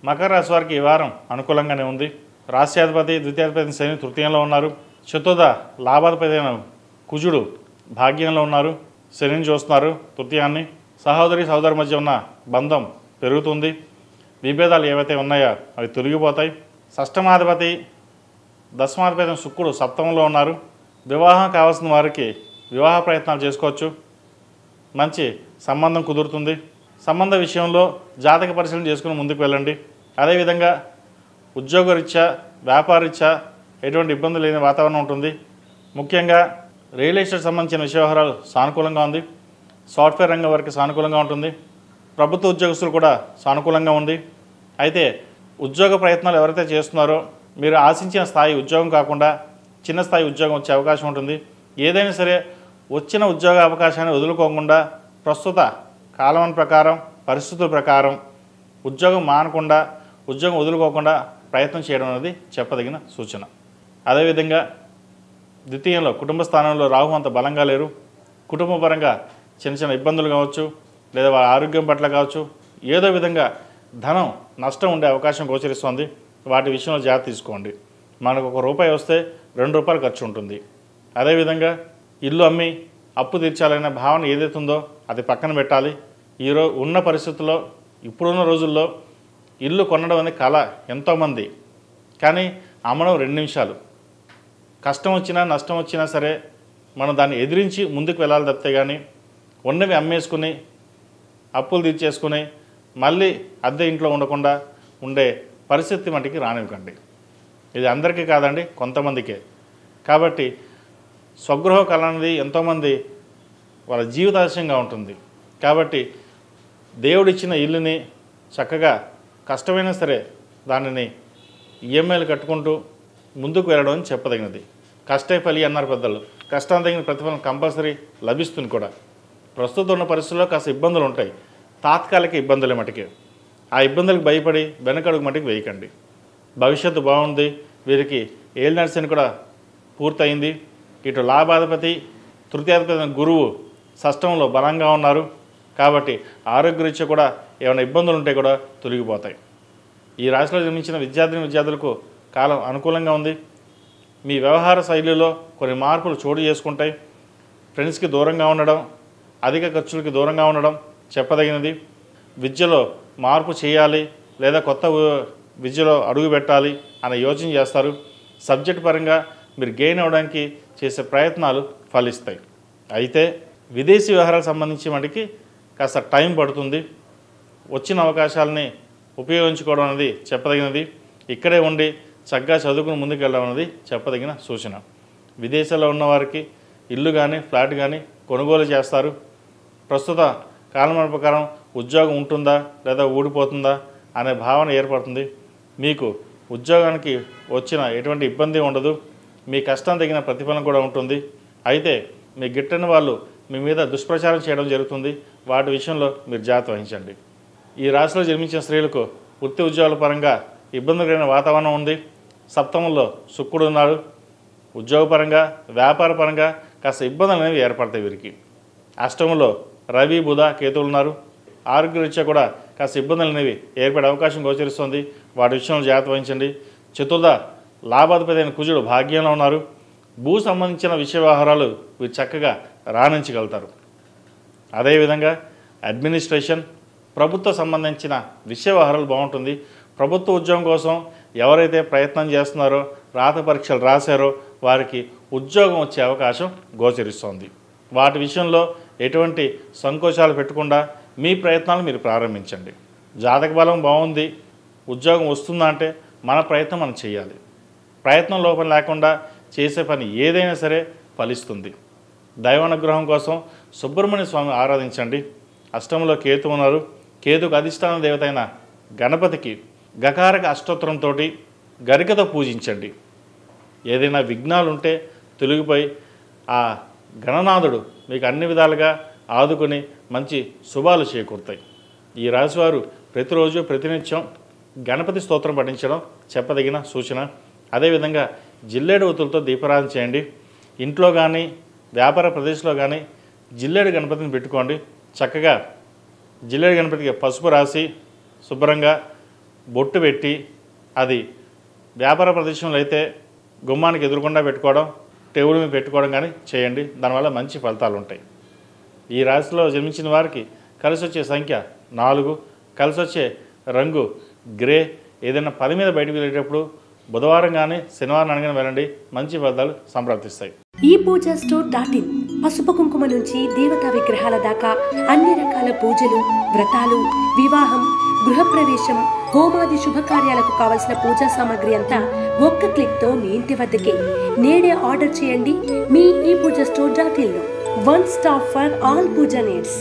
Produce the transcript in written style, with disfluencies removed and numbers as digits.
మకర రాశి వారికి ఈ వారం అనుకూలంగానే ఉంది. రాశ్యాధిపతి ద్వితీయాధిపతి శని తృతీయంలో ఉన్నారు. చతుర్థ లాభాధిపతి అయిన కుజుడు భాగ్యంలో ఉన్నారు. శనిని చూస్తున్నారు తృతీయాన్ని. సహోదరి మధ్య ఉన్న బంధం పెరుగుతుంది. విభేదాలు ఏవైతే ఉన్నాయో అవి తొలగిపోతాయి. షష్టమాధిపతి దశమాధిపతి శుక్రుడు సప్తమంలో ఉన్నారు. వివాహం కావాల్సిన వారికి వివాహ ప్రయత్నాలు చేసుకోవచ్చు. మంచి సంబంధం కుదురుతుంది. సంబంధ విషయంలో జాతక పరిశీలన చేసుకుని ముందుకు వెళ్ళండి. అదేవిధంగా ఉద్యోగరీత్యా వ్యాపారరీత్యా ఎటువంటి ఇబ్బంది లేని వాతావరణం ఉంటుంది. ముఖ్యంగా రియల్ ఎస్టేట్ సంబంధించిన వ్యవహారాలు సానుకూలంగా ఉంది. సాఫ్ట్వేర్ రంగం వారికి సానుకూలంగా ఉంటుంది. ప్రభుత్వ ఉద్యోగస్తులు కూడా సానుకూలంగా ఉంది. అయితే ఉద్యోగ ప్రయత్నాలు ఎవరైతే చేస్తున్నారో మీరు ఆశించిన స్థాయి ఉద్యోగం కాకుండా చిన్న స్థాయి ఉద్యోగం వచ్చే అవకాశం ఉంటుంది. ఏదైనా సరే వచ్చిన ఉద్యోగ అవకాశాన్ని వదులుకోకుండా ప్రస్తుత కాలం ప్రకారం పరిస్థితుల ప్రకారం ఉద్యోగం మానకుండా ఉద్యోగం వదులుకోకుండా ప్రయత్నం చేయడం అనేది చెప్పదగిన సూచన. అదేవిధంగా ద్వితీయంలో కుటుంబ స్థానంలో రాహు అంత బలంగా లేరు. కుటుంబ పరంగా చిన్న చిన్న ఇబ్బందులు కావచ్చు, లేదా వాళ్ళ ఆరోగ్యం పట్ల కావచ్చు, ఏదో విధంగా ధనం నష్టం ఉండే అవకాశం గోచరిస్తోంది. వాటి విషయంలో జాగ్రత్త తీసుకోండి. మనకు ₹1 వస్తే ₹2 ఖర్చు ఉంటుంది. అదేవిధంగా ఇల్లు అమ్మి అప్పు తీర్చాలనే భావన ఏదైతే ఉందో అది పక్కన పెట్టాలి. ఉన్న పరిస్థితుల్లో ఇప్పుడున్న రోజుల్లో ఇల్లు కొనడం అనే కళ ఎంతోమంది, కానీ అమ్మడం 2 నిమిషాలు. కష్టం వచ్చినా నష్టం వచ్చినా సరే మనం దాన్ని ఎదిరించి ముందుకు వెళ్ళాలి తప్పితే కానీ ఉన్నవి అమ్మేసుకుని అప్పులు తీర్చేసుకుని మళ్ళీ అద్దె ఇంట్లో ఉండకుండా ఉండే పరిస్థితి మటుకి రానివ్వకండి. ఇది అందరికీ కాదండి, కొంతమందికే. కాబట్టి స్వగృహ కళ అనేది ఎంతోమంది వాళ్ళ జీవితాశయంగా ఉంటుంది. కాబట్టి దేవుడిచ్చిన ఇల్లుని చక్కగా కష్టమైనా సరే దానిని ఈఎంఐలు కట్టుకుంటూ ముందుకు వెళ్ళడం అని చెప్పదగినది. కష్టే ఫలి అన్నారు పెద్దలు. కష్టం తగిన ప్రతిఫలం కంపల్సరీ లభిస్తుంది కూడా. ప్రస్తుతం ఉన్న పరిస్థితుల్లో కాస్త ఇబ్బందులు ఉంటాయి, తాత్కాలిక ఇబ్బందులే మటుకే. ఆ ఇబ్బందులకు భయపడి వెనకడుగు మటుకు వేయకండి. భవిష్యత్తు బాగుంది. వీరికి ఏలినాటి శని కూడా పూర్తయింది. ఇటు లాభాధిపతి తృతీయాధిపతి గురువు షష్టంలో బలంగా ఉన్నారు. కాబట్టి ఆరోగ్యరీత్యా కూడా ఏమైనా ఇబ్బందులు ఉంటే కూడా తొలగిపోతాయి. ఈ రాశిలో జన్మించిన విద్యార్థులకు కాలం అనుకూలంగా ఉంది. మీ వ్యవహార శైలిలో కొన్ని మార్పులు చోటు చేసుకుంటాయి. ఫ్రెండ్స్కి దూరంగా ఉండడం, అధిక ఖర్చులకి దూరంగా ఉండడం చెప్పదగినది. విద్యలో మార్పు చేయాలి లేదా కొత్త విద్యలో అడుగు పెట్టాలి అనే యోచన చేస్తారు. సబ్జెక్ట్ పరంగా మీరు గెయిన్ అవ్వడానికి చేసే ప్రయత్నాలు ఫలిస్తాయి. అయితే విదేశీ వ్యవహారాలకు సంబంధించి మనకి కాస్త టైం పడుతుంది. వచ్చిన అవకాశాలని ఉపయోగించుకోవడం అనేది చెప్పదగినది. ఇక్కడే ఉండి చక్కగా చదువుకుని ముందుకు వెళ్ళడం అనేది చెప్పదగిన సూచన. విదేశాల్లో ఉన్నవారికి ఇల్లు కానీ ఫ్లాట్ కానీ కొనుగోలు చేస్తారు. ప్రస్తుత కాలమాన ప్రకారం ఉద్యోగం ఉంటుందా లేదా ఊడిపోతుందా అనే భావన ఏర్పడుతుంది. మీకు ఉద్యోగానికి వచ్చిన ఎటువంటి ఇబ్బంది ఉండదు. మీ కష్టం తగిన ప్రతిఫలం కూడా ఉంటుంది. అయితే మీ గిట్టని వాళ్ళు మీ మీద దుష్ప్రచారం చేయడం జరుగుతుంది. వాటి విషయంలో మీరు జాగ్రత్త వహించండి. ఈ రాశిలో జన్మించిన స్త్రీలకు వృత్తి ఉద్యోగాల పరంగా ఇబ్బందికరమైన వాతావరణం ఉంది. సప్తమంలో శుక్రుడు ఉన్నాడు. ఉద్యోగపరంగా వ్యాపార పరంగా కాస్త ఇబ్బందులు అనేవి ఏర్పడతాయి వీరికి. అష్టమంలో రవి బుధ కేతువులు ఉన్నారు. ఆరోగ్యరీత్యా కూడా కాస్త ఇబ్బందులు అనేవి ఏర్పడే అవకాశం గోచరిస్తుంది. వాటి విషయంలో జాగ్రత్త వహించండి. చతుర్థ లాభాధిపతి అయిన కుజుడు భాగ్యంలో ఉన్నారు. భూ సంబంధించిన విషయ వ్యవహారాలు వీరు చక్కగా రాణించగలుగుతారు. అదేవిధంగా అడ్మినిస్ట్రేషన్ ప్రభుత్వ సంబంధించిన విషయ వ్యవహారాలు బాగుంటుంది. ప్రభుత్వ ఉద్యోగం కోసం ఎవరైతే ప్రయత్నం చేస్తున్నారో రాత పరీక్షలు రాశారో వారికి ఉద్యోగం వచ్చే అవకాశం గోచరిస్తోంది. వాటి విషయంలో ఎటువంటి సంకోచాలు పెట్టకుండా మీ ప్రయత్నాలు మీరు ప్రారంభించండి. జాతక బలం బాగుంది, ఉద్యోగం వస్తుందా అంటే మన ప్రయత్నం మనం చేయాలి. ప్రయత్నం లోపం లేకుండా చేసే పని ఏదైనా సరే ఫలిస్తుంది. దైవానుగ్రహం కోసం సుబ్రహ్మణ్య స్వామి ఆరాధించండి. అష్టంలో కేతు ఉన్నారు. కేతుకు అధిష్టాన దేవత అయిన గణపతికి గకారక అష్టోత్తరంతో గరికతో పూజించండి. ఏదైనా విఘ్నాలు ఉంటే తొలగిపోయి ఆ గణనాథుడు మీకు అన్ని విధాలుగా ఆదుకొని మంచి శుభాలు చేకూరుతాయి. ఈ రాశివారు ప్రతిరోజు ప్రతినిత్యం గణపతి స్తోత్రం పఠించడం చెప్పదగిన సూచన. అదేవిధంగా జిల్లేడు ఒత్తులతో దీపారాధన చేయండి. ఇంట్లో కానీ వ్యాపార ప్రదేశంలో కానీ జిల్లేడు గణపతిని పెట్టుకోండి. చక్కగా జిల్లేడు గణపతికి పసుపు రాసి శుభ్రంగా బొట్టు పెట్టి అది వ్యాపార ప్రదేశంలో అయితే గుమ్మానికి ఎదురుకుండా పెట్టుకోవడం, టేబుల్ మీద పెట్టుకోవడం కానీ చేయండి. దానివల్ల మంచి ఫలితాలు ఉంటాయి. ఈ రాశిలో జన్మించిన వారికి కలిసి వచ్చే సంఖ్య 4, కలిసి వచ్చే రంగు గ్రే. ఏదైనా పని మీద బయటకు వెళ్ళేటప్పుడు బుధవారం కానీ శనివారం అనగానే వెళ్ళండి, మంచి ఫలితాలు సంప్రాప్తిస్తాయి. ePoojaStore.in పసుపు కుంకుమ నుంచి దేవతా విగ్రహాల దాకా అన్ని రకాల పూజలు, వ్రతాలు, వివాహం, గృహప్రవేశం, హోమాది శుభకార్యాలకు కావలసిన పూజా సామాగ్రి అంతా ఒక్క క్లిక్తో మీ ఇంటి వద్దకే. నేడే ఆర్డర్ చేయండి మీ ePoojaStore.in లో. One stop for all puja needs.